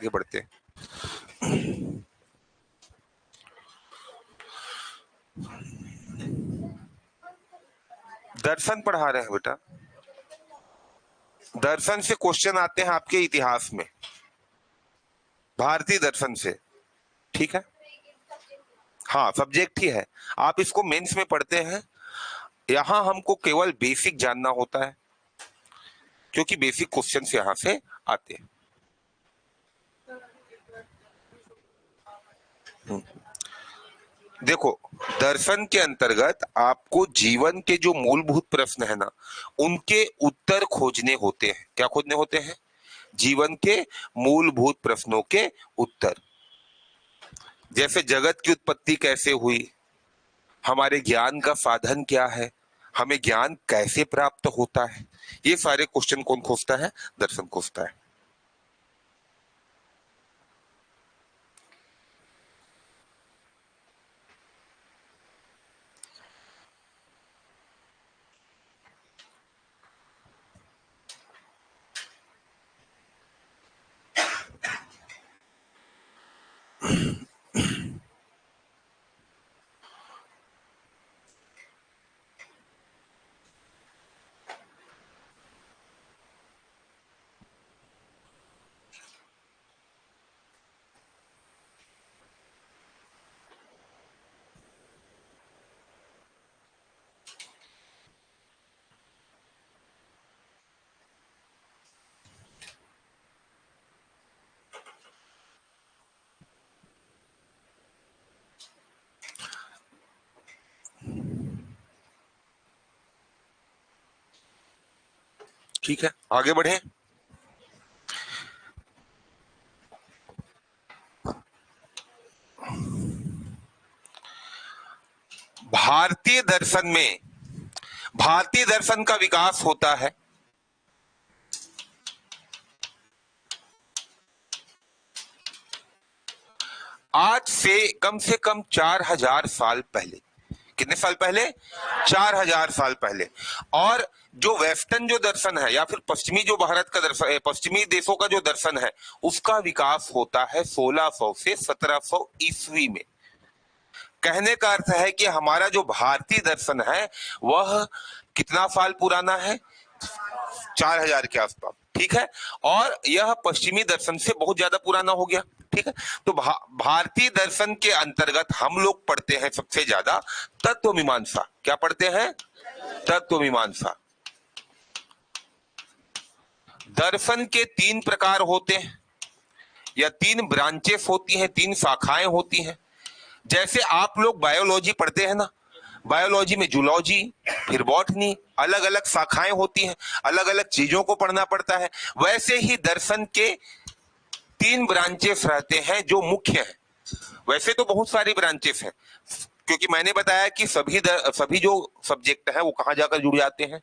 आगे बढ़ते हैं। दर्शन पढ़ा रहे हैं बेटा। दर्शन से क्वेश्चन आते हैं आपके इतिहास में, भारतीय दर्शन से, ठीक है। हाँ, सब्जेक्ट ही है, आप इसको मेंस में पढ़ते हैं। यहां हमको केवल बेसिक जानना होता है, क्योंकि बेसिक क्वेश्चंस यहां से आते हैं। देखो, दर्शन के अंतर्गत आपको जीवन के जो मूलभूत प्रश्न है ना, उनके उत्तर खोजने होते हैं। क्या खोजने होते हैं? जीवन के मूलभूत प्रश्नों के उत्तर। जैसे जगत की उत्पत्ति कैसे हुई, हमारे ज्ञान का साधन क्या है, हमें ज्ञान कैसे प्राप्त होता है, ये सारे क्वेश्चन कौन खोजता है? दर्शन खोजता है। ठीक है, आगे बढ़े। भारतीय दर्शन में, भारतीय दर्शन का विकास होता है आज से कम 4000 साल पहले। कितने साल पहले? 4000 साल पहले। और जो वेस्टर्न जो दर्शन है, या फिर पश्चिमी जो भारत का दर्शन है, पश्चिमी देशों का जो दर्शन है, उसका विकास होता है 1600 से 1700 ईस्वी में। कहने का अर्थ है कि हमारा जो भारतीय दर्शन है वह कितना साल पुराना है? 4000 के आसपास, ठीक है। और यह पश्चिमी दर्शन से बहुत ज्यादा पुराना हो गया, ठीक है। तो भारतीय दर्शन के अंतर्गत हम लोग पढ़ते हैं सबसे ज्यादा तत्व मीमांसा। क्या पढ़ते हैं? तत्व मीमांसा। दर्शन के 3 प्रकार होते हैं, या 3 ब्रांचेस होती हैं, 3 शाखाएं होती हैं। जैसे आप लोग बायोलॉजी पढ़ते हैं ना, बायोलॉजी में जूलॉजी, फिर बॉटनी, अलग अलग शाखाएं होती हैं, अलग अलग चीजों को पढ़ना पड़ता है। वैसे ही दर्शन के 3 ब्रांचेस रहते हैं जो मुख्य हैं। वैसे तो बहुत सारी ब्रांचेस हैं, क्योंकि मैंने बताया कि सभी जो सब्जेक्ट है वो कहां जाकर जुड़ जाते हैं?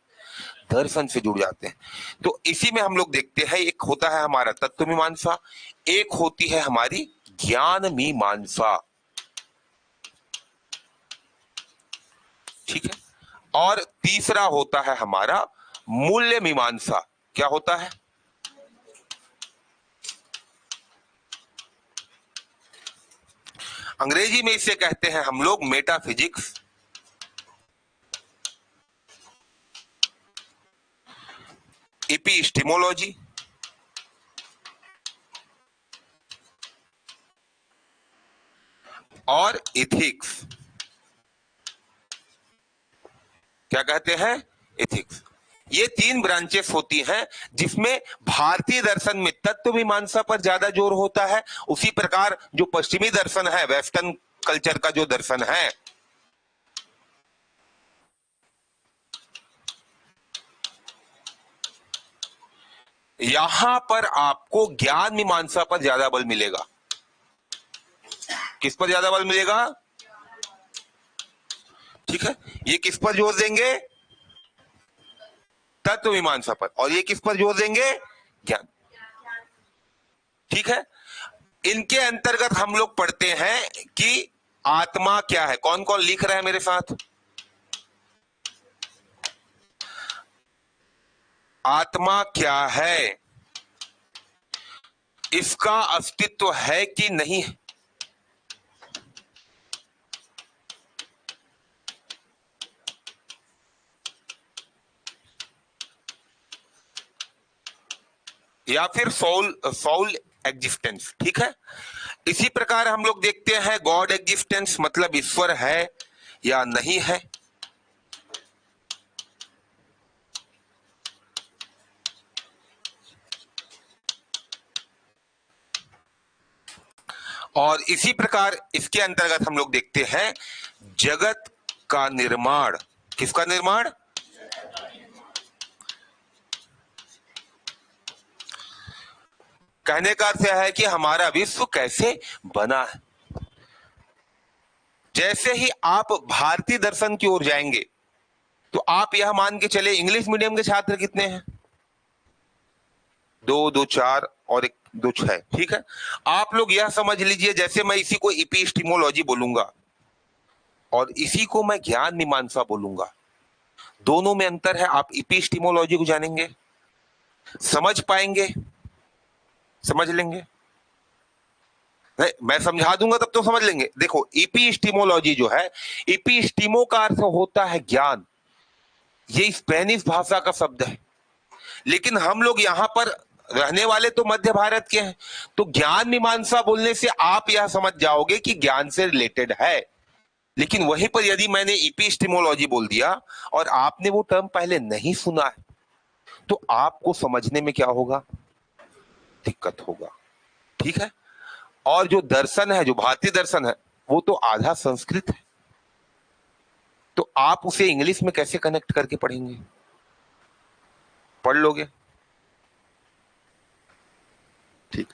दर्शन से जुड़ जाते हैं। तो इसी में हम लोग देखते हैं, एक होता है हमारा तत्व मीमांसा, एक होती है हमारी ज्ञान मीमांसा, ठीक है। और तीसरा होता है हमारा मूल्य मीमांसा। क्या होता है? अंग्रेजी में इसे कहते हैं हम लोग मेटाफिजिक्स, एपिस्टेमोलॉजी, और एथिक्स। क्या कहते हैं? एथिक्स। ये 3 ब्रांचेस होती हैं, जिसमें भारतीय दर्शन में तत्व मीमांसा पर ज्यादा जोर होता है। उसी प्रकार जो पश्चिमी दर्शन है, वेस्टर्न कल्चर का जो दर्शन है, यहां पर आपको ज्ञान मीमांसा पर ज्यादा बल मिलेगा। किस पर ज्यादा बल मिलेगा? ठीक है। ये किस पर जोर देंगे? तत्व मीमांसा पर। और ये किस पर जोर देंगे? ज्ञान। ठीक है। इनके अंतर्गत हम लोग पढ़ते हैं कि आत्मा क्या है। कौन कौन लिख रहा है मेरे साथ? आत्मा क्या है? इसका अस्तित्व है कि नहीं है? या फिर सोल सोल एग्जिस्टेंस, ठीक है। इसी प्रकार हम लोग देखते हैं गॉड एग्जिस्टेंस, मतलब ईश्वर है या नहीं है। और इसी प्रकार इसके अंतर्गत हम लोग देखते हैं जगत का निर्माण। किसका निर्माण? कहने का अर्थ है कि हमारा विश्व कैसे बना है। जैसे ही आप भारतीय दर्शन की ओर जाएंगे तो आप यह मान के चले इंग्लिश मीडियम के छात्र कितने हैं? दो, दो चार और एक दो छह, ठीक है। आप लोग यह समझ लीजिए जैसे मैं इसी को इपिस्टिमोलॉजी बोलूंगा और इसी को मैं ज्ञान मीमांसा बोलूंगा, दोनों में अंतर है। आप इपिस्टिमोलॉजी को जानेंगे, समझ पाएंगे, समझ लेंगे। नहीं, मैं समझा दूंगा तब तो समझ लेंगे। देखो इपिस्टिमोलॉजी जो है, इपिस्टिमो का अर्थ होता है ज्ञान, ये स्पेनिश भाषा का शब्द है। लेकिन हम लोग यहाँ पर रहने वाले तो मध्य भारत के हैं, तो ज्ञान मीमांसा बोलने से आप यह समझ जाओगे कि ज्ञान से रिलेटेड है। लेकिन वहीं पर यदि मैंने इपिस्टिमोलॉजी बोल दिया और आपने वो टर्म पहले नहीं सुना है तो आपको समझने में क्या होगा? दिक्कत होगा, ठीक है। और जो दर्शन है, जो भारतीय दर्शन है, वो तो आधा संस्कृत है, तो आप उसे इंग्लिश में कैसे कनेक्ट करके पढ़ेंगे? पढ़ लोगे, ठीक।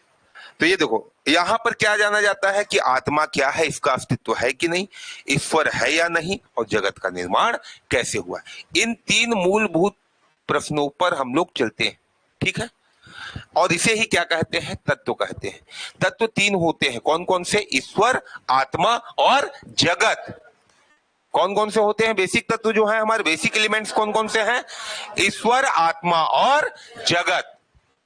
तो ये देखो यहां पर क्या जाना जाता है कि आत्मा क्या है, इसका अस्तित्व है कि नहीं, ईश्वर है या नहीं, और जगत का निर्माण कैसे हुआ। इन तीन मूलभूत प्रश्नों पर हम लोग चलते हैं, ठीक है। और इसे ही क्या कहते हैं? तत्व कहते हैं। तत्व तीन होते हैं, कौन कौन से? ईश्वर, आत्मा और जगत। कौन कौन से होते हैं बेसिक तत्व जो है हमारे, बेसिक एलिमेंट्स कौन कौन से हैं? ईश्वर, आत्मा और जगत।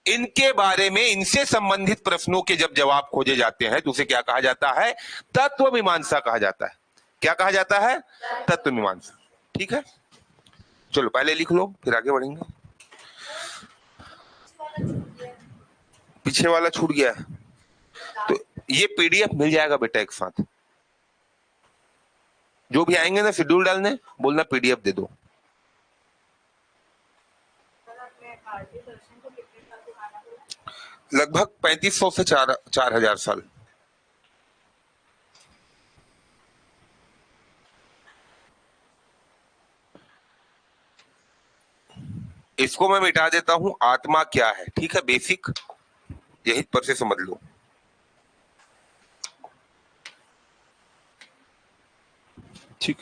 इनके बारे में, इनसे संबंधित प्रश्नों के जब जवाब खोजे जाते हैं तो उसे क्या कहा जाता है? तत्व मीमांसा कहा जाता है। क्या कहा जाता है? तत्व मीमांसा, ठीक है। चलो पहले लिख लो फिर आगे बढ़ेंगे। पीछे वाला छूट गया है तो ये पीडीएफ मिल जाएगा बेटा एक साथ। जो भी आएंगे ना शेड्यूल डालने, बोलना पीडीएफ दे दो। लगभग 3500 से 4000 साल। इसको मैं मिटा देता हूं, आत्मा क्या है, ठीक है, बेसिक यही पर से समझ लो। ठीक।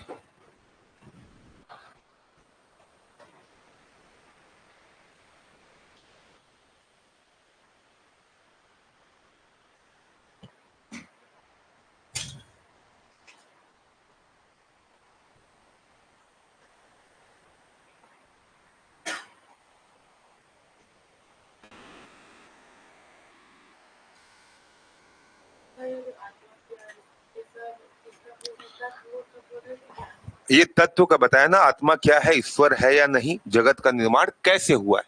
ये तत्व का बताया ना, आत्मा क्या है, ईश्वर है या नहीं, जगत का निर्माण कैसे हुआ है।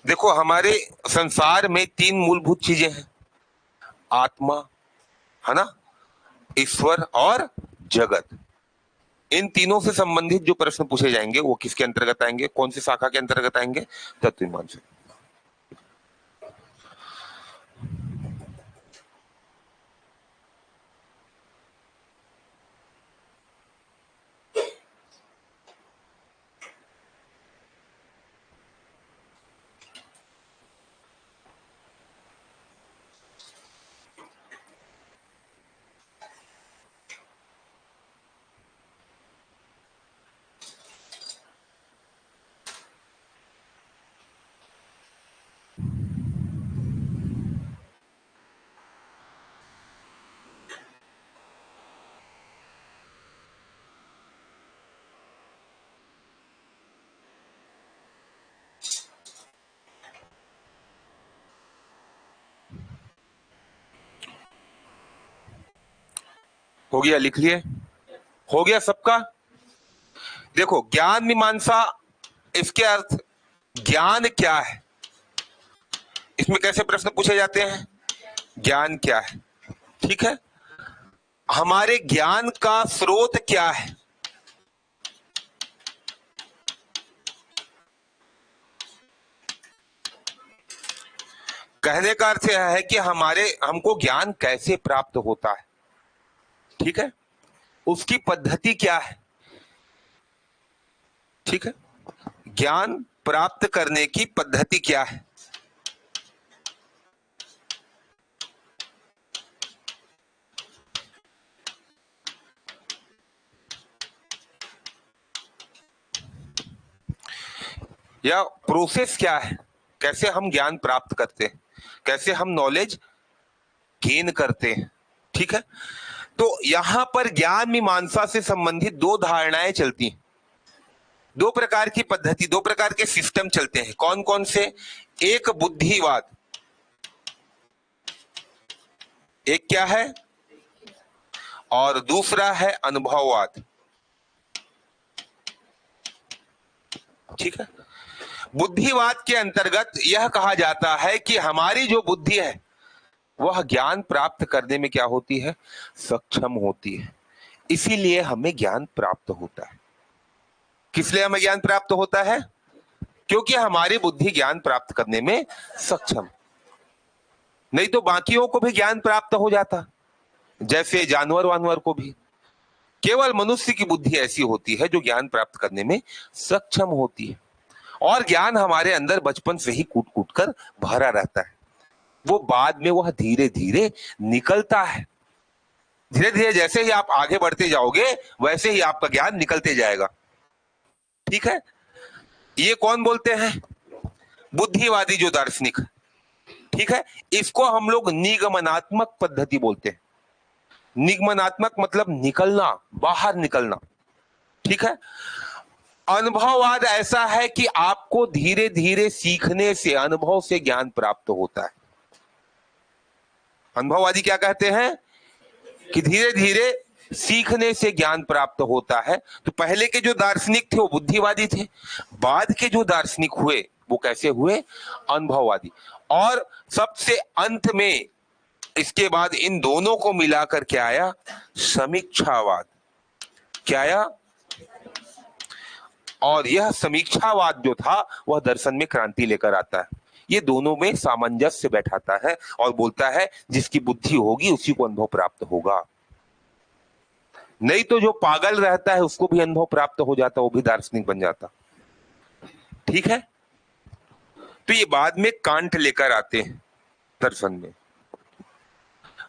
देखो हमारे संसार में तीन मूलभूत चीजें हैं, आत्मा, है ना, ईश्वर और जगत। इन तीनों से संबंधित जो प्रश्न पूछे जाएंगे वो किसके अंतर्गत आएंगे, कौन सी शाखा के अंतर्गत आएंगे? तत्व मीमांसा। हो गया, लिख लिए? हो गया सबका? देखो, ज्ञान मीमांसा, इसके अर्थ ज्ञान क्या है, इसमें कैसे प्रश्न पूछे जाते हैं, ज्ञान क्या है, ठीक है। हमारे ज्ञान का स्रोत क्या है, कहने का अर्थ यह है कि हमको ज्ञान कैसे प्राप्त होता है, ठीक है, उसकी पद्धति क्या है, ठीक है, ज्ञान प्राप्त करने की पद्धति क्या है। या प्रोसेस क्या है, कैसे हम ज्ञान प्राप्त करते हैं, कैसे हम नॉलेज गेन करते हैं, ठीक है। तो यहां पर ज्ञान मीमांसा से संबंधित दो धारणाएं चलती हैं, दो प्रकार की पद्धति, दो प्रकार के सिस्टम चलते हैं। कौन कौन से? एक बुद्धिवाद, एक क्या है, और दूसरा है अनुभववाद, ठीक है। बुद्धिवाद के अंतर्गत यह कहा जाता है कि हमारी जो बुद्धि है वह ज्ञान प्राप्त करने में क्या होती है, सक्षम होती है, इसीलिए हमें ज्ञान प्राप्त होता है। किस लिए हमें ज्ञान प्राप्त होता है? क्योंकि हमारी बुद्धि ज्ञान प्राप्त करने में सक्षम, नहीं तो बाकियों को भी ज्ञान प्राप्त हो जाता, जैसे जानवर वानवर को भी। केवल मनुष्य की बुद्धि ऐसी होती है जो ज्ञान प्राप्त करने में सक्षम होती है, और ज्ञान हमारे अंदर बचपन से ही कूट कूट कर भरा रहता है, वो बाद में वह धीरे धीरे निकलता है। धीरे धीरे जैसे ही आप आगे बढ़ते जाओगे वैसे ही आपका ज्ञान निकलते जाएगा, ठीक है। ये कौन बोलते हैं? बुद्धिवादी जो दार्शनिक, ठीक है। इसको हम लोग निगमनात्मक पद्धति बोलते हैं। निगमनात्मक मतलब निकलना, बाहर निकलना, ठीक है। अनुभववाद ऐसा है कि आपको धीरे धीरे सीखने से, अनुभव से ज्ञान प्राप्त होता है। अनुभववादी क्या कहते हैं कि धीरे धीरे सीखने से ज्ञान प्राप्त होता है। तो पहले के जो दार्शनिक थे वो बुद्धिवादी थे, बाद के जो दार्शनिक हुए वो कैसे हुए, अनुभववादी। और सबसे अंत में इसके बाद इन दोनों को मिलाकर क्या आया, समीक्षावाद। क्या आया? और यह समीक्षावाद जो था वह दर्शन में क्रांति लेकर आता है। ये दोनों में सामंजस्य बैठाता है और बोलता है जिसकी बुद्धि होगी उसी को अनुभव प्राप्त होगा, नहीं तो जो पागल रहता है उसको भी अनुभव प्राप्त हो जाता, वो भी दार्शनिक बन जाता, ठीक है। तो ये बाद में कांट लेकर आते हैं दर्शन में।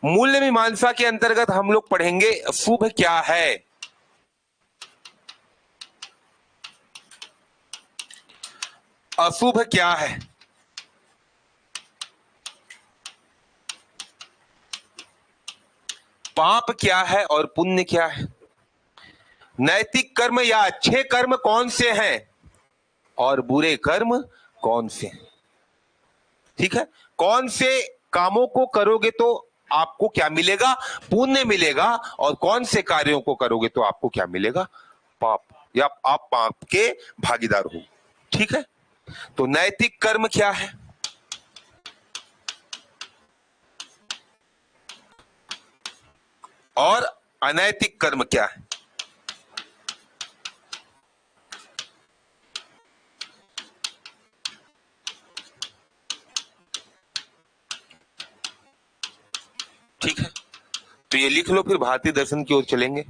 मूल्य मीमांसा के अंतर्गत हम लोग पढ़ेंगे शुभ क्या है, अशुभ क्या है, पाप क्या है और पुण्य क्या है, नैतिक कर्म या अच्छे कर्म कौन से हैं और बुरे कर्म कौन से हैं, ठीक है। कौन से कामों को करोगे तो आपको क्या मिलेगा, पुण्य मिलेगा, और कौन से कार्यों को करोगे तो आपको क्या मिलेगा, पाप, या आप पाप के भागीदार हो, ठीक है। तो नैतिक कर्म क्या है और अनैतिक कर्म क्या है, ठीक है। तो ये लिख लो, फिर भारतीय दर्शन की ओर चलेंगे।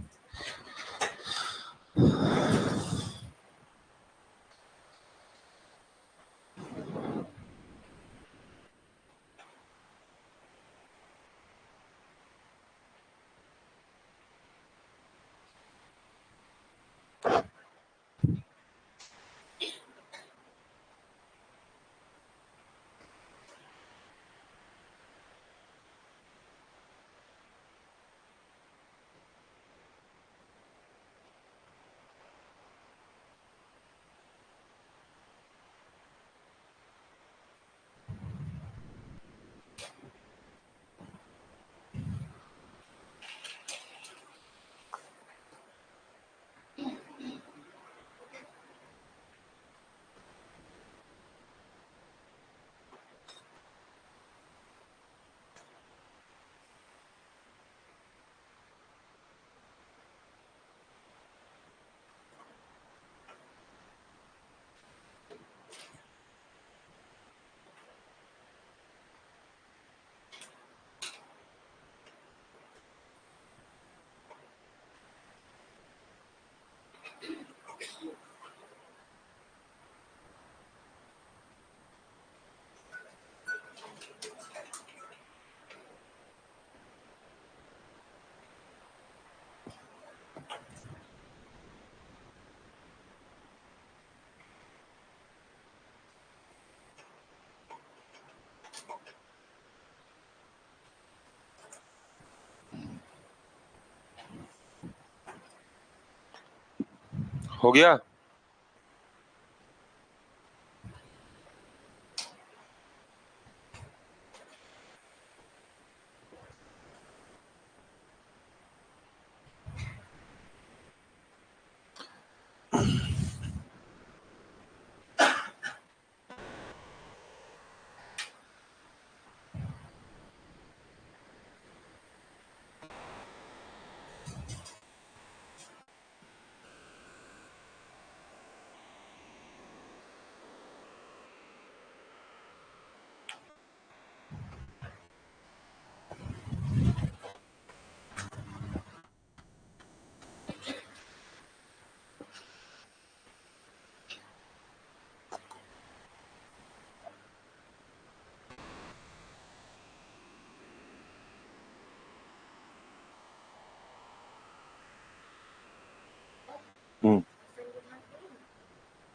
हो गया।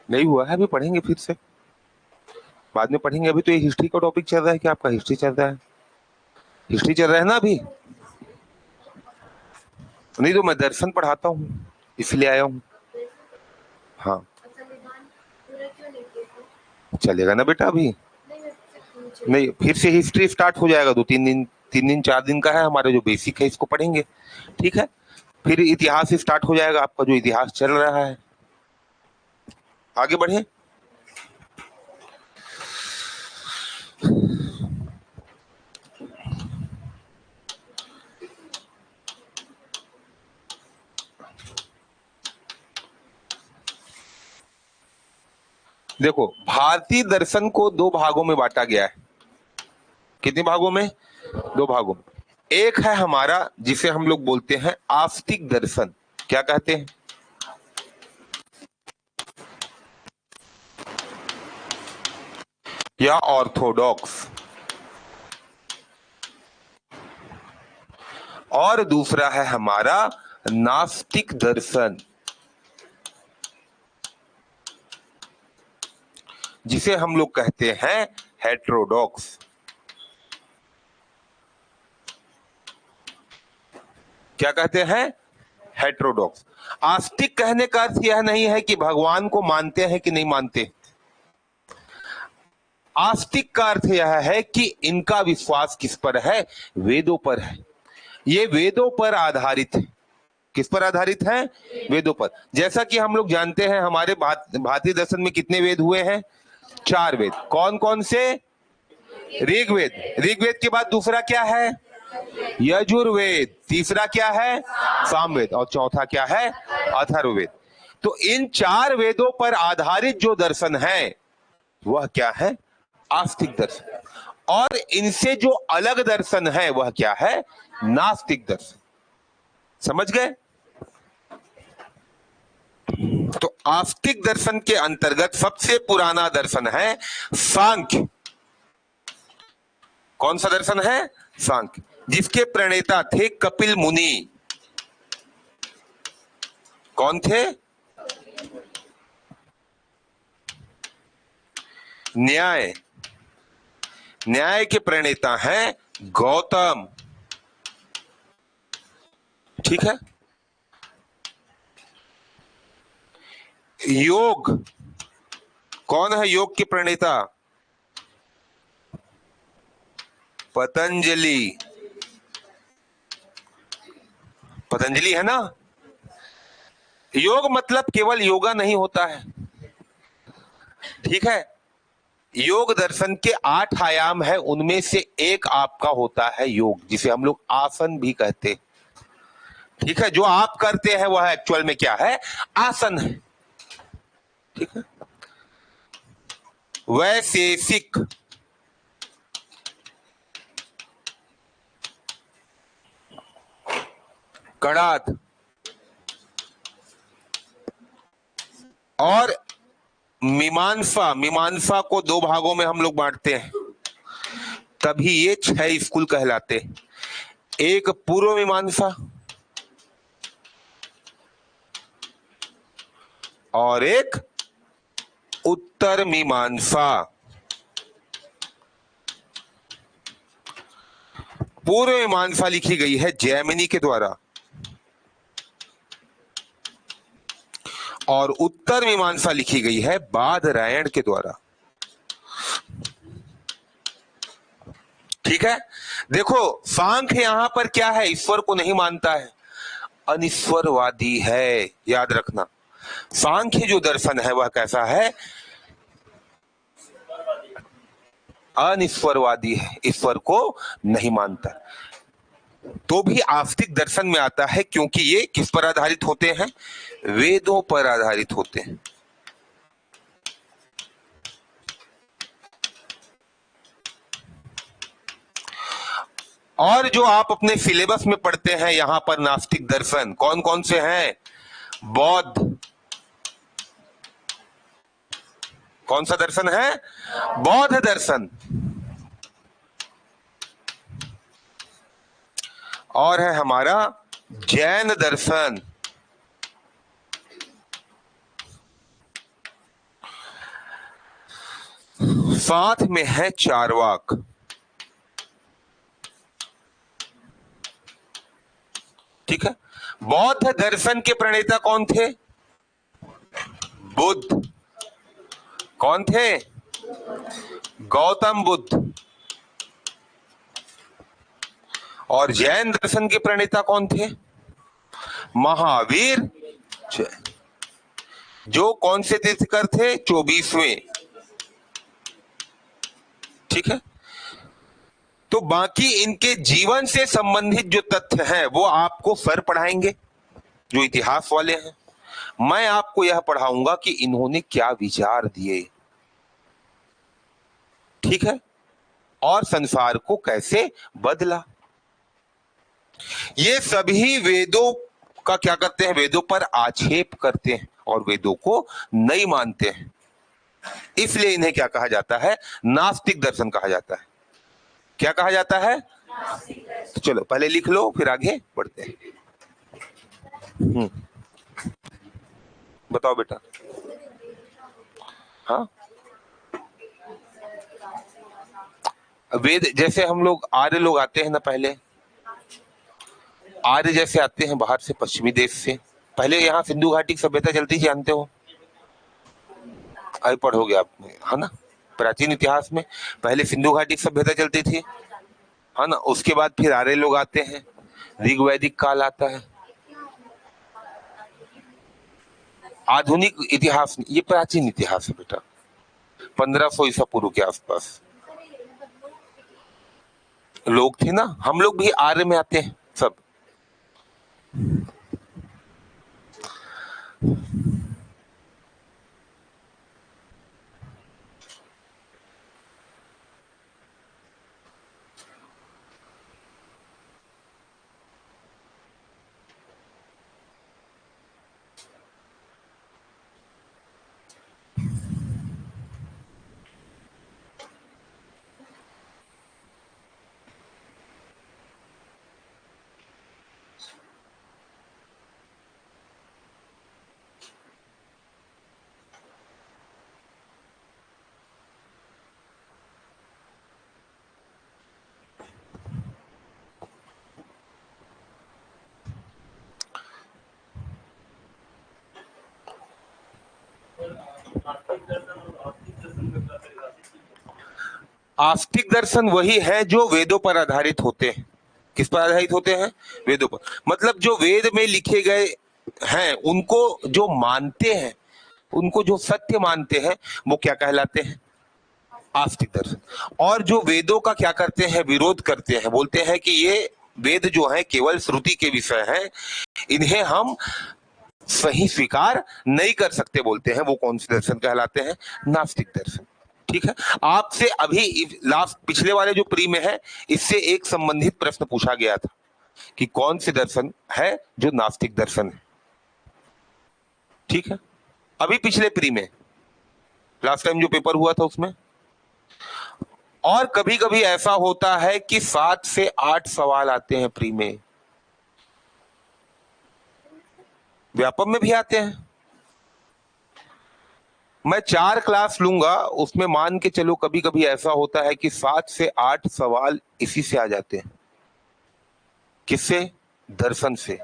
नहीं हुआ है, अभी पढ़ेंगे फिर से, बाद में पढ़ेंगे। अभी तो ये हिस्ट्री का टॉपिक चल रहा है, कि आपका हिस्ट्री चल रहा है? हिस्ट्री चल रहा है ना अभी? नहीं तो मैं दर्शन पढ़ाता हूँ, इसलिए आया हूँ। हाँ चलेगा ना बेटा अभी? नहीं, फिर से हिस्ट्री स्टार्ट हो जाएगा, 2-3 दिन, 3 दिन 4 दिन का है हमारा जो बेसिक है, इसको पढ़ेंगे। ठीक है, फिर इतिहास स्टार्ट हो जाएगा आपका, जो इतिहास चल रहा है। आगे बढ़े। देखो, भारतीय दर्शन को 2 भागों में बांटा गया है। कितने भागों में? 2 भागों में। एक है हमारा जिसे हम लोग बोलते हैं आस्तिक दर्शन। क्या कहते हैं? या ऑर्थोडॉक्स। और दूसरा है हमारा नास्तिक दर्शन, जिसे हम लोग कहते हैं हेट्रोडॉक्स। क्या कहते हैं? हेट्रोडॉक्स। आस्तिक कहने का अर्थ यह नहीं है कि भगवान को मानते हैं कि नहीं मानते। आस्तिक का अर्थ यह है कि इनका विश्वास किस पर है? वेदों पर है। ये वेदों पर आधारित है। किस पर आधारित है? वेदों पर। जैसा कि हम लोग जानते हैं, हमारे भारतीय दर्शन में कितने वेद हुए हैं? 4 वेद। कौन कौन से? ऋग्वेद। ऋग्वेद के बाद दूसरा क्या है? यजुर्वेद। तीसरा क्या है? सामवेद। और चौथा क्या है? अथर्ववेद। तो इन 4 वेदों पर आधारित जो दर्शन है वह क्या है? आस्तिक दर्शन। और इनसे जो अलग दर्शन है वह क्या है? नास्तिक दर्शन। समझ गए? तो आस्तिक दर्शन के अंतर्गत सबसे पुराना दर्शन है सांख्य। कौन सा दर्शन है? सांख्य, जिसके प्रणेता थे कपिल मुनि। कौन थे? न्याय। न्याय के प्रणेता हैं गौतम। ठीक है। योग। कौन है योग के प्रणेता? पतंजलि। पतंजलि है ना। योग मतलब केवल योगा नहीं होता है। ठीक है, योग दर्शन के 8 आयाम है, उनमें से एक आपका होता है योग, जिसे हम लोग आसन भी कहते हैं। ठीक है, जो आप करते हैं वह एक्चुअल में क्या है? आसन है। ठीक है। वैशेषिक। कड़ात। और मीमांसा। मीमांसा को 2 भागों में हम लोग बांटते हैं, तभी ये 6 स्कूल कहलाते हैं। एक पूर्व मीमांसा और एक उत्तर मीमांसा। पूर्व मीमांसा लिखी गई है जैमिनी के द्वारा, और उत्तर मीमांसा लिखी गई है बादरायण के द्वारा। ठीक है, देखो सांख्य यहां पर क्या है, ईश्वर को नहीं मानता है, अनिश्वरवादी है। याद रखना, सांख्य जो दर्शन है वह कैसा है, अनिश्वरवादी है, ईश्वर को नहीं मानता। तो भी आस्तिक दर्शन में आता है, क्योंकि ये किस पर आधारित होते हैं, वेदों पर आधारित होते हैं। और जो आप अपने सिलेबस में पढ़ते हैं यहां पर नास्तिक दर्शन कौन कौन से हैं, बौद्ध, कौन सा दर्शन है, बौद्ध दर्शन, और है हमारा जैन दर्शन, साथ में है चारवाक। ठीक है, बौद्ध दर्शन के प्रणेता कौन थे, बुद्ध। कौन थे, गौतम बुद्ध। और जैन दर्शन के प्रणेता कौन थे, महावीर, जो कौन से तीर्थकर थे, 24वें। ठीक है, तो बाकी इनके जीवन से संबंधित जो तथ्य हैं वो आपको सर पढ़ाएंगे जो इतिहास वाले हैं। मैं आपको यह पढ़ाऊंगा कि इन्होंने क्या विचार दिए, ठीक है, और संसार को कैसे बदला। ये सभी वेदों का क्या करते हैं, वेदों पर आक्षेप करते हैं और वेदों को नहीं मानते हैं, इसलिए इन्हें क्या कहा जाता है, नास्तिक दर्शन कहा जाता है। क्या कहा जाता है, तो चलो पहले लिख लो फिर आगे बढ़ते हैं। बताओ बेटा। हाँ, वेद जैसे हम लोग आर्य लोग आते हैं ना, पहले आर्य जैसे आते हैं बाहर से, पश्चिमी देश से। पहले यहाँ सिंधु घाटी की सभ्यता चलती थी, जानते हो, अभी पढ़ोगे आप, है ना, प्राचीन इतिहास में पहले सिंधु घाटी की सभ्यता चलती थी, है ना। उसके बाद फिर आर्य लोग आते हैं, ऋग्वैदिक काल आता है। आधुनिक इतिहास, ये प्राचीन इतिहास है बेटा, 1500 ईसा पूर्व के आसपास लोग थे ना। हम लोग भी आर्य में आते हैं सब। आस्तिक दर्शन वही है जो वेदों पर आधारित होते हैं। किस पर आधारित होते हैं, वेदों पर। मतलब जो वेद में लिखे गए हैं उनको जो मानते हैं, उनको जो सत्य मानते हैं, वो क्या कहलाते हैं, आस्तिक दर्शन। और जो वेदों का क्या करते हैं, विरोध करते हैं, बोलते हैं कि ये वेद जो है केवल श्रुति के विषय है, इन्हें हम सही स्वीकार नहीं कर सकते, बोलते हैं, वो कौन से दर्शन कहलाते हैं, नास्तिक दर्शन। ठीक है, आपसे अभी लास्ट पिछले वाले जो प्री में है, इससे एक संबंधित प्रश्न पूछा गया था कि कौन से दर्शन है जो नास्तिक दर्शन है। ठीक है, अभी पिछले प्री में, लास्ट टाइम जो पेपर हुआ था उसमें। और कभी कभी ऐसा होता है कि 7 से 8 सवाल आते हैं प्री में, व्यापम में भी आते हैं। मैं 4 क्लास लूंगा, उसमें मान के चलो कभी कभी ऐसा होता है कि 7 से 8 सवाल इसी से आ जाते हैं। किससे, दर्शन से।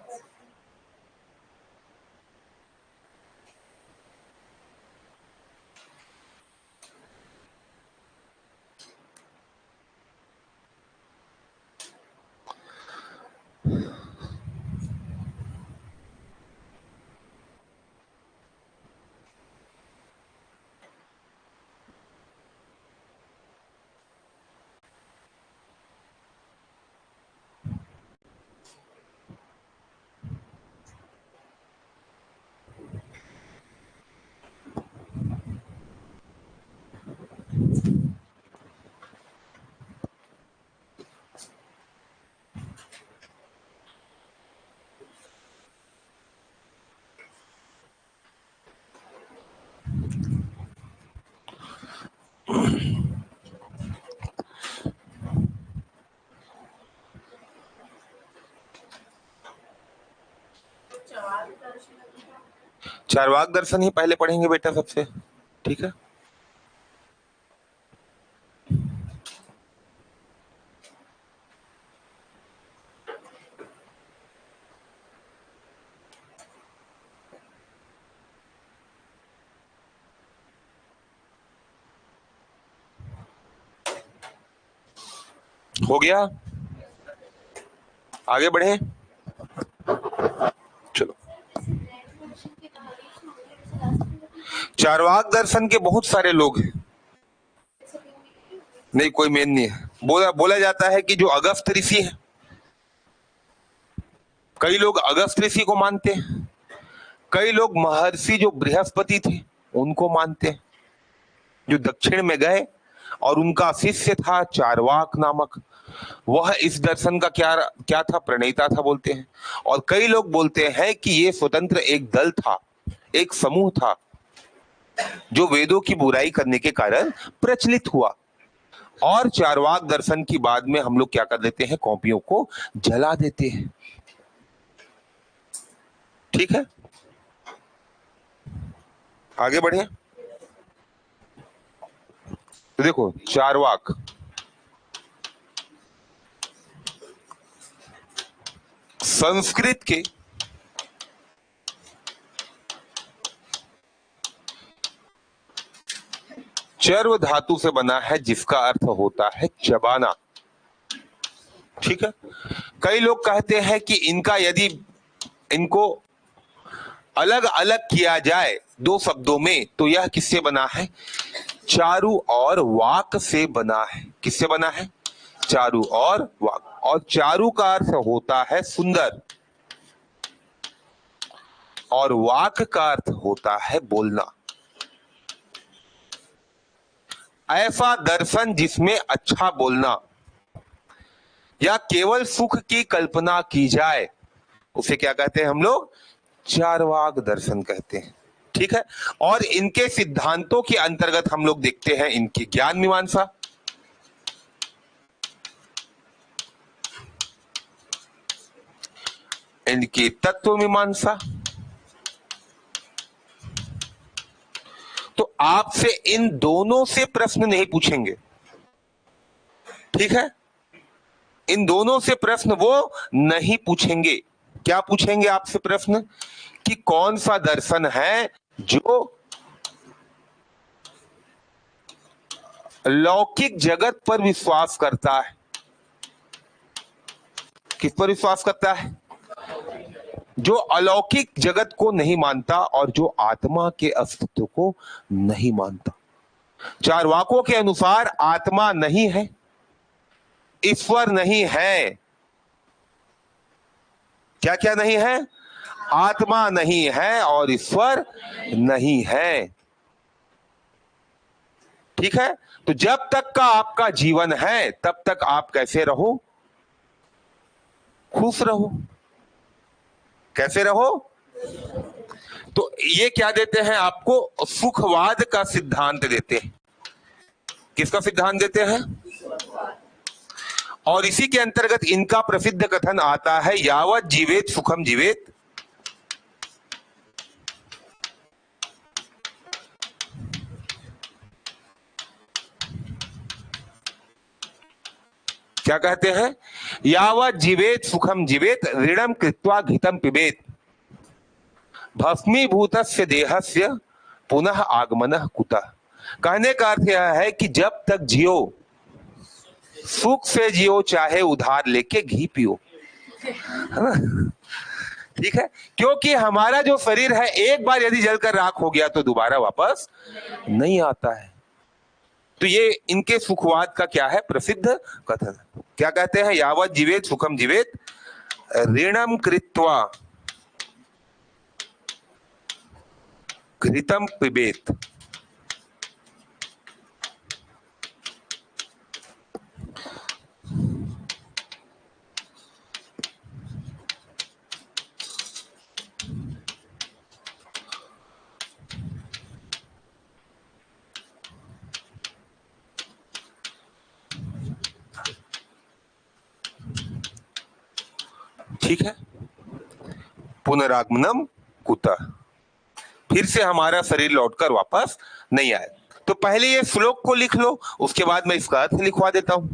चार्वाक दर्शन ही पहले पढ़ेंगे बेटा सबसे, ठीक है। हो गया, आगे बढ़े, चलो। चार्वाक दर्शन के बहुत सारे लोग हैं, नहीं कोई मेन नहीं है। बोला बोला जाता है कि जो अगस्त्य ऋषि है, कई लोग अगस्त्य ऋषि को मानते हैं, कई लोग महर्षि जो बृहस्पति थे उनको मानते हैं, जो दक्षिण में गए, और उनका शिष्य था चार्वाक नामक, वह इस दर्शन का क्या क्या था, प्रणेता था बोलते हैं। और कई लोग बोलते हैं कि ये स्वतंत्र एक दल था, एक समूह था, जो वेदों की बुराई करने के कारण प्रचलित हुआ। और चार्वाक दर्शन की बाद में हम लोग क्या कर देते हैं, कॉपियों को जला देते हैं, ठीक है। आगे बढ़े, तो देखो चार्वाक संस्कृत के चर्व धातु से बना है, जिसका अर्थ होता है चबाना, ठीक है। कई लोग कहते हैं कि इनका यदि इनको अलग अलग किया जाए दो शब्दों में, तो यह किससे बना है, चारु और वाक से बना है। किससे बना है, चारु और वाक। और चारु का अर्थ होता है सुंदर, और वाक का अर्थ होता है बोलना। ऐसा दर्शन जिसमें अच्छा बोलना या केवल सुख की कल्पना की जाए, उसे क्या कहते हैं हम लोग, चार्वाक दर्शन कहते हैं, ठीक है। और इनके सिद्धांतों के अंतर्गत हम लोग देखते हैं इनकी ज्ञान मीमांसा, इनकी तत्व मीमांसा। तो आपसे इन दोनों से प्रश्न नहीं पूछेंगे, ठीक है। इन दोनों से प्रश्न वो नहीं पूछेंगे। क्या पूछेंगे आपसे प्रश्न, कि कौन सा दर्शन है जो लौकिक जगत पर विश्वास करता है। किस पर विश्वास करता है, जो अलौकिक जगत को नहीं मानता और जो आत्मा के अस्तित्व को नहीं मानता। चार्वाकों के अनुसार आत्मा नहीं है, ईश्वर नहीं है। क्या क्या नहीं है, आत्मा नहीं है और ईश्वर नहीं है, ठीक है। तो जब तक का आपका जीवन है तब तक आप कैसे रहो, खुश रहो। कैसे रहो, तो ये क्या देते हैं आपको, सुखवाद का सिद्धांत देते हैं। किसका सिद्धांत देते हैं, और इसी के अंतर्गत इनका प्रसिद्ध कथन आता है, यावत जीवेत सुखम जीवेत। क्या कहते हैं, यावत जीवेत सुखम जीवेत, ऋणम कृत्वा घृतम पिबेत, भस्मीभूतस्य देहस्य पुनः आगमनः कुतः। कहने का अर्थ यह है कि जब तक जियो, सुख से जियो, चाहे उधार लेके घी पियो, है ना, ठीक है। क्योंकि हमारा जो शरीर है एक बार यदि जलकर राख हो गया तो दोबारा वापस नहीं आता है। तो ये इनके सुखवाद का क्या है, प्रसिद्ध कथन। क्या कहते हैं, यावत जीवेत सुखम जीवेत, ऋणम कृत्वा घृतम पिबेत। ठीक है, पुनरागमनम कुतः, फिर से हमारा शरीर लौटकर वापस नहीं आए। तो पहले ये श्लोक को लिख लो, उसके बाद मैं इसका अर्थ लिखवा देता हूं।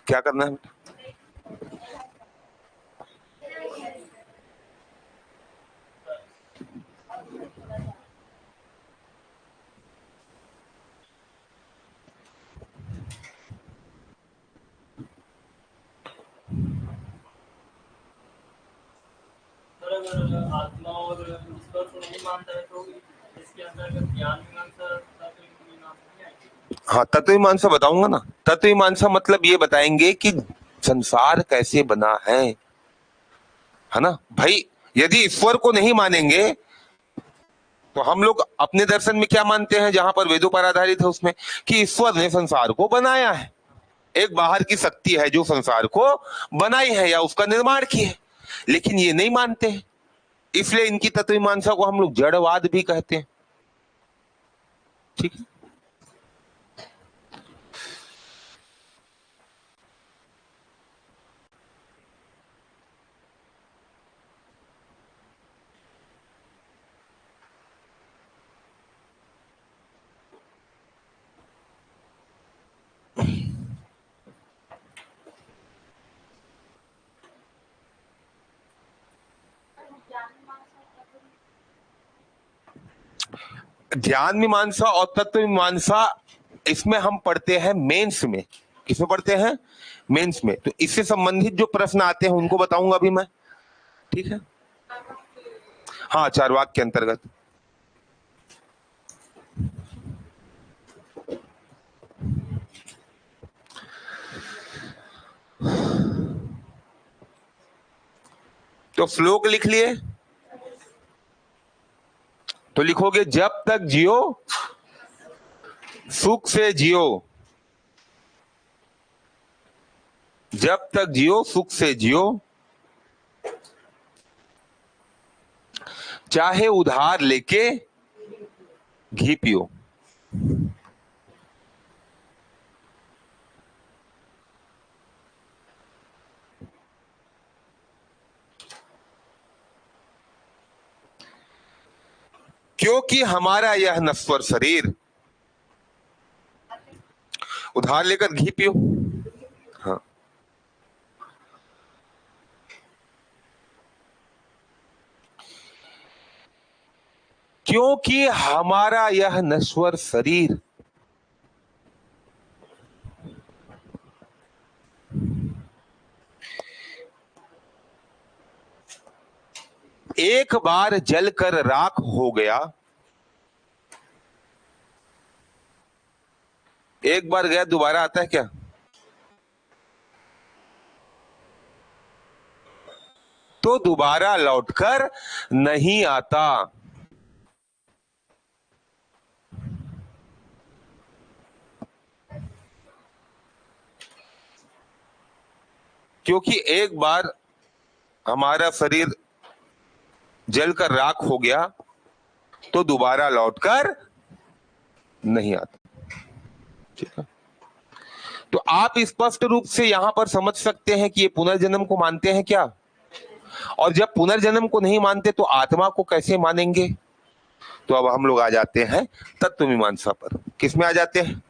क्या करना है? आत्मा और ईश्वर को नहीं मानता है तो इसके अंतर्गत ज्ञान मीमांसा तत्व मीमांसा नहीं आएगी। हाँ, तत्व मीमांसा बताऊंगा ना। तत्व मीमांसा मतलब ये बताएंगे कि संसार कैसे बना है ना भाई। यदि ईश्वर को नहीं मानेंगे तो हम लोग अपने दर्शन में क्या मानते हैं, जहां पर वेदों पर आधारित है उसमें, कि ईश्वर ने संसार को बनाया है, एक बाहर की शक्ति है जो संसार को बनाई है या उसका निर्माण की है। लेकिन ये नहीं मानते हैं, इसलिए इनकी तत्व मीमांसा को हम लोग जड़वाद भी कहते हैं। ठीक है, ज्ञान मीमांसा और तत्व मीमांसा इसमें हम पढ़ते हैं मेंस में। किसमें पढ़ते हैं? मेंस में। तो इससे संबंधित जो प्रश्न आते हैं उनको बताऊंगा अभी मैं। ठीक है, हाँ, चारवाक के अंतर्गत। तो श्लोक लिख लिए, तो लिखोगे जब तक जियो सुख से जियो, जब तक जियो सुख से जियो, चाहे उधार लेके घी पियो। क्योंकि हमारा यह नश्वर शरीर, उधार लेकर घी पियो। हाँ, क्योंकि हमारा यह नश्वर शरीर एक बार जलकर राख हो गया, एक बार गया दोबारा आता है क्या? तो दोबारा लौटकर नहीं आता। क्योंकि एक बार हमारा शरीर जलकर राख हो गया तो दोबारा लौटकर नहीं आता। ठीक है, तो आप स्पष्ट रूप से यहां पर समझ सकते हैं कि ये पुनर्जन्म को मानते हैं क्या, और जब पुनर्जन्म को नहीं मानते तो आत्मा को कैसे मानेंगे। तो अब हम लोग आ जाते हैं तत्व मीमांसा पर। किसमें आ जाते हैं?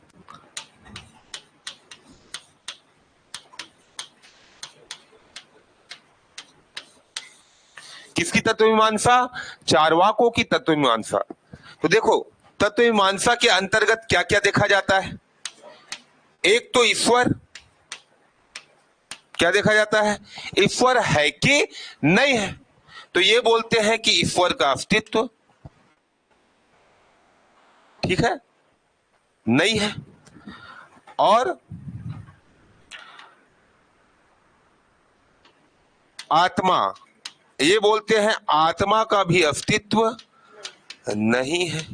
किसकी तत्व मीमांसा? चारवाकों की तत्व मीमांसा। तो देखो, तत्व मीमांसा के अंतर्गत क्या क्या देखा जाता है। एक तो ईश्वर, क्या देखा जाता है? ईश्वर है कि नहीं है। तो ये बोलते हैं कि ईश्वर का अस्तित्व, ठीक है, नहीं है। और आत्मा, ये बोलते हैं आत्मा का भी अस्तित्व नहीं है।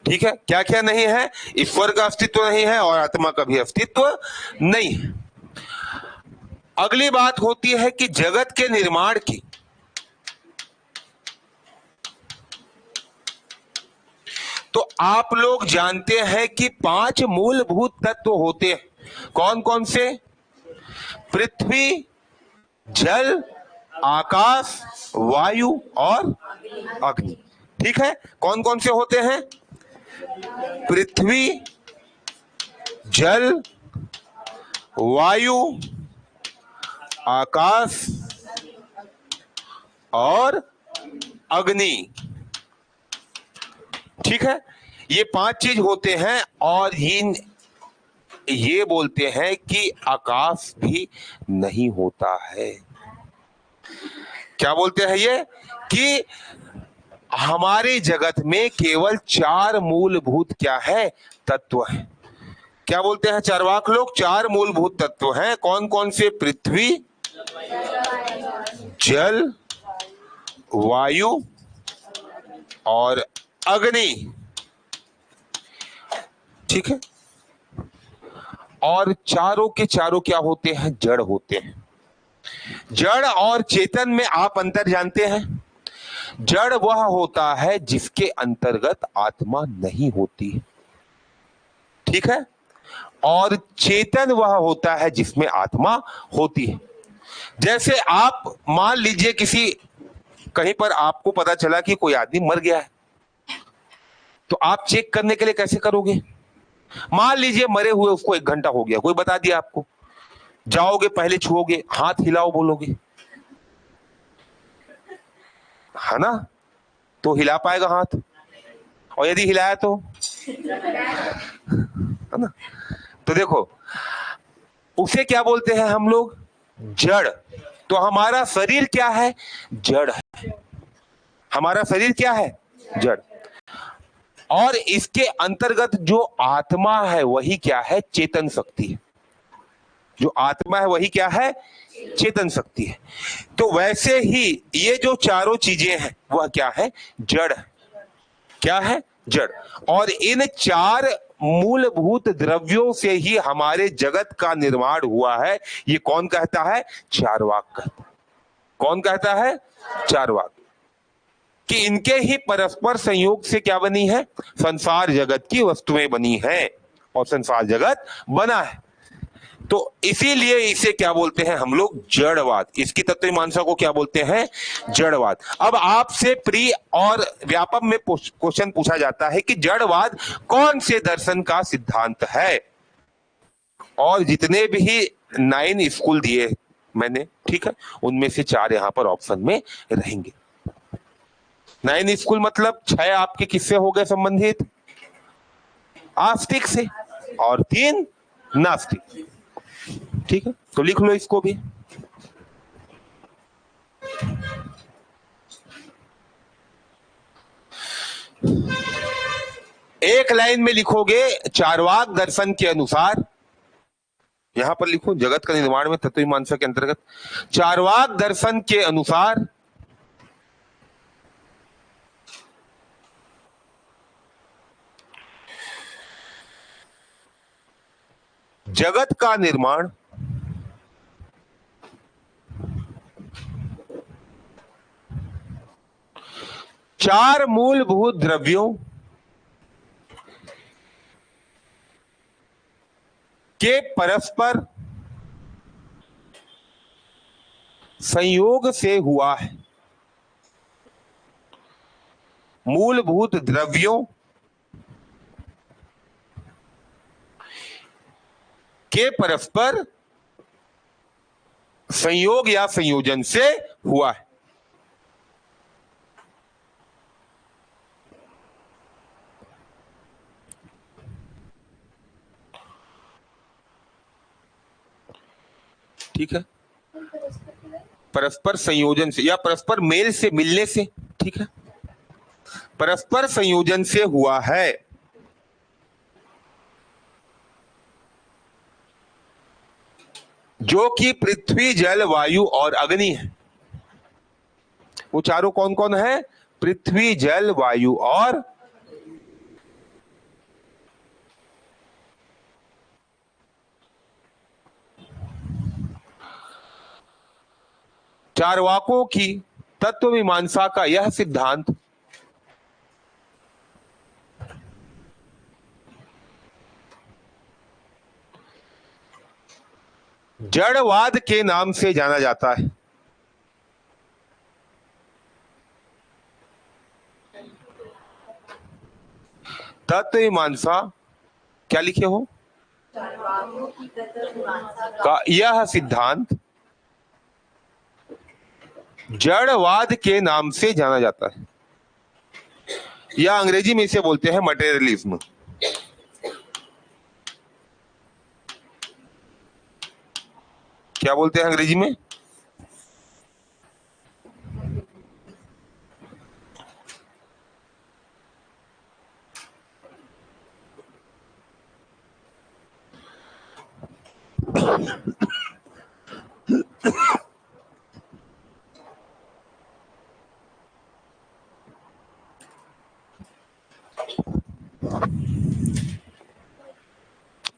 ठीक है, क्या क्या नहीं है? ईश्वर का अस्तित्व नहीं है और आत्मा का भी अस्तित्व नहीं है। अगली बात होती है कि जगत के निर्माण की। तो आप लोग जानते हैं कि 5 मूलभूत तत्व होते हैं। कौन कौन से? पृथ्वी, जल, आकाश, वायु और अग्नि। ठीक है, कौन कौन से होते हैं? पृथ्वी, जल, वायु, आकाश और अग्नि। ठीक है, ये 5 चीज होते हैं और ये बोलते हैं कि आकाश भी नहीं होता है। क्या बोलते हैं ये? कि हमारे जगत में केवल 4 मूलभूत क्या है? तत्व है। क्या बोलते हैं चार्वाक लोग? 4 मूलभूत तत्व हैं। कौन कौन से? पृथ्वी, जल, वायु और अग्नि। ठीक है, और चारों के चारों क्या होते हैं? जड़ होते हैं। जड़ और चेतन में आप अंतर जानते हैं? जड़ वह होता है जिसके अंतर्गत आत्मा नहीं होती। ठीक है, और चेतन वह होता है जिसमें आत्मा होती है। जैसे आप मान लीजिए किसी कहीं पर आपको पता चला कि कोई आदमी मर गया है, तो आप चेक करने के लिए कैसे करोगे? मान लीजिए मरे हुए उसको 1 घंटा हो गया, कोई बता दिया आपको, जाओगे पहले छुओगे, हाथ हिलाओ बोलोगे, है ना? तो हिला पाएगा हाथ, और यदि हिलाया तो, है ना? तो देखो, उसे क्या बोलते हैं हम लोग? जड़। तो हमारा शरीर क्या है? जड़ है। हमारा शरीर क्या है? जड़। और इसके अंतर्गत जो आत्मा है वही क्या है? चेतन शक्ति है। जो आत्मा है वही क्या है? चेतन शक्ति है। तो वैसे ही ये जो चारों चीजें हैं वह क्या है? जड़ है। क्या है? जड़। और इन 4 मूलभूत द्रव्यों से ही हमारे जगत का निर्माण हुआ है। ये कौन कहता है? चार्वाक कहता है। कौन कहता है? चार्वाक। कि इनके ही परस्पर संयोग से क्या बनी है? संसार जगत की वस्तुएं बनी हैं और संसार जगत बना है। तो इसीलिए इसे क्या बोलते हैं हम लोग? जड़वाद। इसकी तत्वमीमांसा को क्या बोलते हैं? जड़वाद। अब आपसे प्री और व्यापक में क्वेश्चन पूछा जाता है कि जड़वाद कौन से दर्शन का सिद्धांत है? और जितने भी 9 स्कूल दिए मैंने, ठीक है, उनमें से 4 यहां पर ऑप्शन में रहेंगे। 9 स्कूल मतलब 6 आपके किससे हो गए संबंधित? आस्तिक से, और 3 नास्तिक। ठीक है, तो लिख लो इसको भी। एक लाइन में लिखोगे चार्वाक दर्शन के अनुसार, यहां पर लिखो जगत का निर्माण में तत्वमीमांसा के अंतर्गत, चार्वाक दर्शन के अनुसार जगत का निर्माण चार मूलभूत द्रव्यों के परस्पर संयोग से हुआ है। मूलभूत द्रव्यों के परस्पर संयोग या संयोजन से हुआ है। ठीक है, परस्पर संयोजन से या परस्पर मेल से, मिलने से। ठीक है, परस्पर संयोजन से हुआ है। जो कि पृथ्वी, जल, वायु और अग्नि है। वो चारों कौन कौन है? पृथ्वी, जल, वायु और चारवाकों की तत्व मीमांसा का यह सिद्धांत जड़वाद के नाम से जाना जाता है। तत्व मीमांसा क्या लिखे हो का यह सिद्धांत जड़वाद के नाम से जाना जाता है, या अंग्रेजी में इसे बोलते हैं मटेरियलिज्म। क्या बोलते हैं अंग्रेजी में?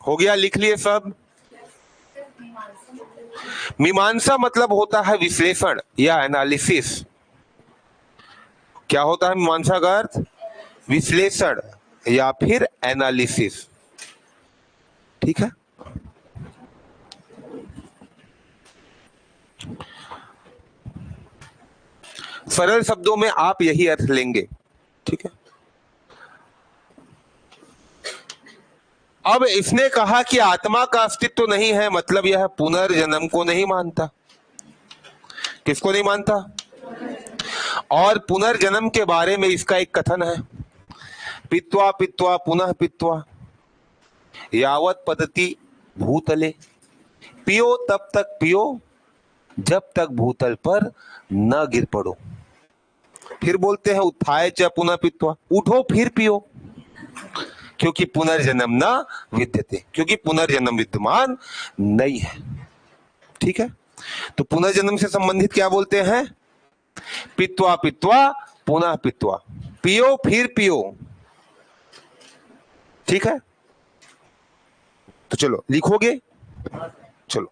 हो गया, लिख लिए सब। मीमांसा मतलब होता है विश्लेषण या एनालिसिस। क्या होता है मीमांसा का अर्थ? विश्लेषण या फिर एनालिसिस। ठीक है। सरल शब्दों में आप यही अर्थ लेंगे। ठीक है। अब इसने कहा कि आत्मा का अस्तित्व नहीं है, मतलब यह पुनर्जन्म को नहीं मानता। किसको नहीं मानता? और पुनर्जन्म के बारे में इसका एक कथन है, पित्वा पित्वा पुनः पित्वा यावत पतति भूतले, पियो तब तक पियो जब तक भूतल पर न गिर पड़ो। फिर बोलते हैं उत्थाय च पुनः पित्वा, उठो फिर पियो, क्योंकि पुनर्जन्म न विद्यते, क्योंकि पुनर्जन्म विद्यमान नहीं है। ठीक है। तो पुनर्जन्म से संबंधित क्या बोलते हैं? पित्वा पित्वा पुनः पित्वा, पियो फिर पियो। ठीक है। तो चलो लिखोगे, चलो।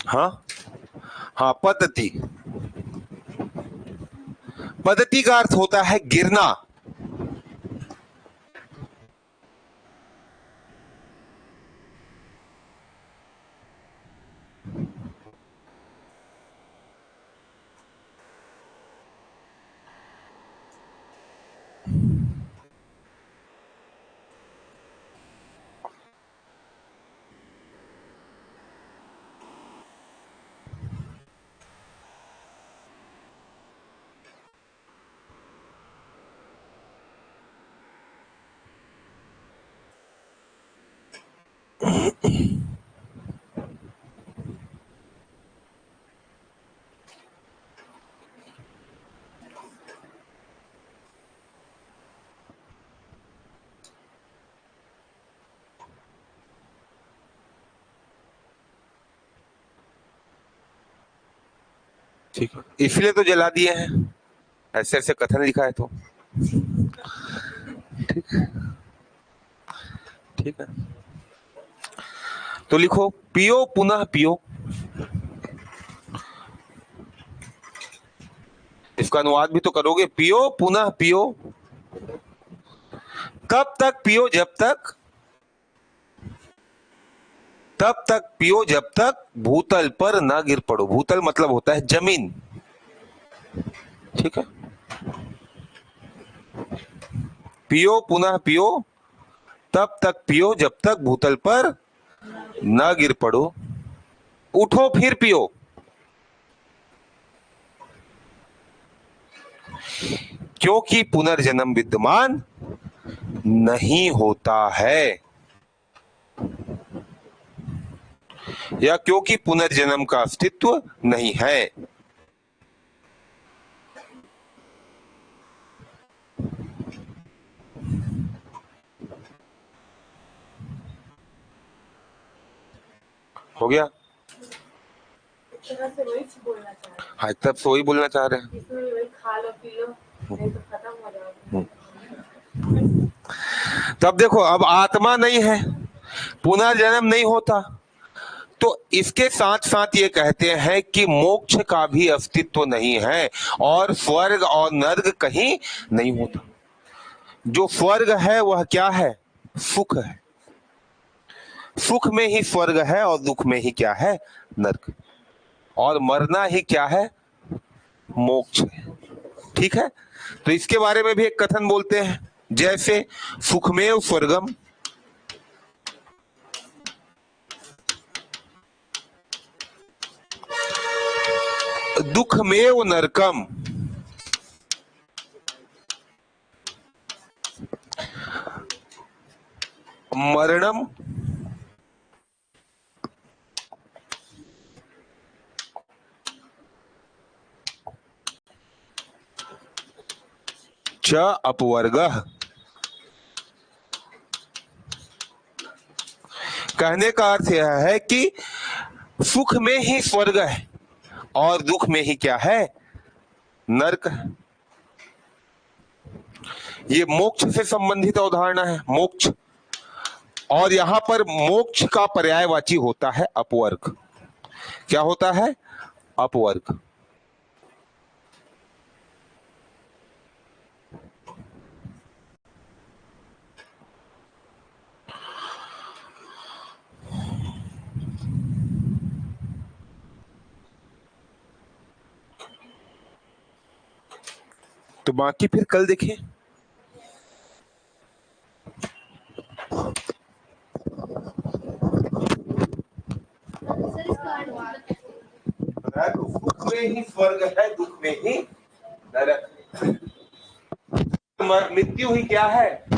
हाँ हाँ, पद्धति। पद्धति का अर्थ होता है गिरना। ठीक है, इसलिए तो जला दिए हैं, ऐसे ऐसे कथन लिखा है तो। ठीक है। ठीक है। तो लिखो पियो पुनः पियो। इसका अनुवाद भी तो करोगे, पियो पुनः पियो, कब तक पियो जब तक, तब तक पियो जब तक भूतल पर ना गिर पड़ो। भूतल मतलब होता है जमीन। ठीक है। पियो पुनः पियो, तब तक पियो जब तक भूतल पर ना गिर पड़ो। उठो फिर पियो। क्योंकि पुनर्जन्म विद्यमान नहीं होता है, या क्योंकि पुनर्जन्म का अस्तित्व नहीं है। हो गया? तरह से वही बोलना चाह रहे हाँ, तब से वही बोलना चाह रहे हैं। हैं, इसमें भी वही खा लो पी लो नहीं तो खत्म हो जाओगे। तब देखो, अब आत्मा नहीं है, पुनर्जन्म नहीं होता, तो इसके साथ साथ ये कहते हैं कि मोक्ष का भी अस्तित्व नहीं है और स्वर्ग और नर्क कहीं नहीं होता। जो स्वर्ग है वह क्या है? सुख है। सुख में ही स्वर्ग है और दुख में ही क्या है? नर्क। और मरना ही क्या है? मोक्ष है। ठीक है, तो इसके बारे में भी एक कथन बोलते हैं, जैसे सुखमेव स्वर्गम, दुखमेव नरकम, मरणम च अपवर्गः। कहने का अर्थ यह है कि सुख में ही स्वर्ग है और दुख में ही क्या है? नरक है। ये मोक्ष से संबंधित अवधारणा है, मोक्ष। और यहां पर मोक्ष का पर्यायवाची होता है अपवर्ग। क्या होता है? अपवर्ग। तो बाकी फिर कल देखें। सुख में ही स्वर्ग है, दुख में ही नरक। मृत्यु ही क्या है?